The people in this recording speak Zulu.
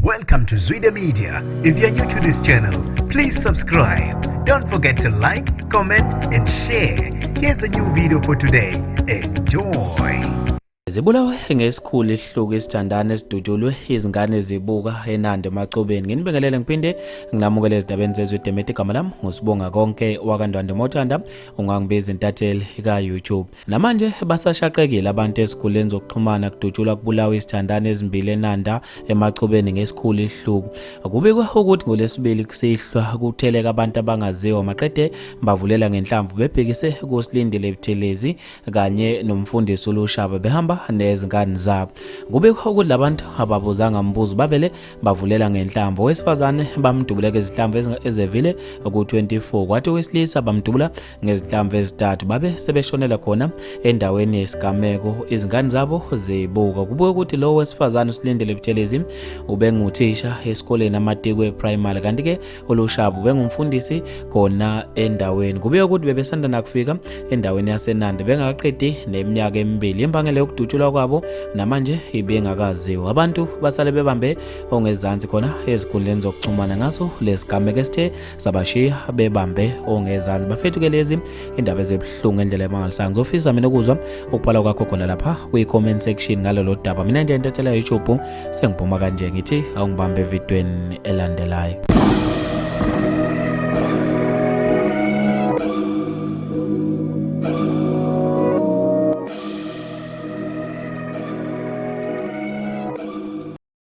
Welcome to Zwida Media. If you're new to this channel, please subscribe. Don't forget to like, comment and share. Here's a new video for today. Enjoy. Zibulawe ngesikhulu ihluku isithandane esidutshulwe izingane zibuka eNandi Emachobeni. Nginibingelele ngiphinde nginamukele ezindabeni zezwe Mete igama lami ngusibonga konke wakandwande Mothanda ungangibiza intatheli ka YouTube. Namanje basashaqekile abantu esikhuleni zokuxhumana kudutshulwa kubulawa isithandane ezimbili eNanda Emachobeni ngesikhulu ihluku. Kubikwa ukuthi ngolesibili kusihlwa kutheleka abantu abangaziwa maqede bavulela ngenhlamvu bebhekise kusilindile Buthelezi kanye nomfundisi uLushaba behamba nezingane zabo. Kubikho ukuthi labantu ababuzanga umbuzo bavele bavulela ngenhlamvu. Owesifazane bamdubuleka izihlamvu ezevile ku-24 kwathi owesilisa bamdubula ngezihlamvu ezithathu babe sebeshonela khona endaweni yesigameko izingane zabo zibuka. Kubuye ukuthi lo wesifazane usilindele Buthelezi ubenguthisha esikoleni amatikwe primary kanti ke uLushaba ubengumfundisi khona endaweni. Kubuye ukuthi bebesanda nakufika endaweni yaseNandi bengaqedi neminyaka emibili imbangela yokudutshulwa kwabo namanje ibengakaziwa. Abantu basale bebambe ongezansi khona ezikhundleni zokuxhumana ngaso lesigameko esithe sabashiya bebambe ongezansi. Bafethu lezi indaba ezebhlungu endlela emangalisayo. Ngizofisa mina ukuzwa ukubhala kwakho khona lapha kwi-comment section ngalolo daba. Mina ndiyentetela YouTube sengiphuma kanje ngithi awungibambe evidweni elandelayo.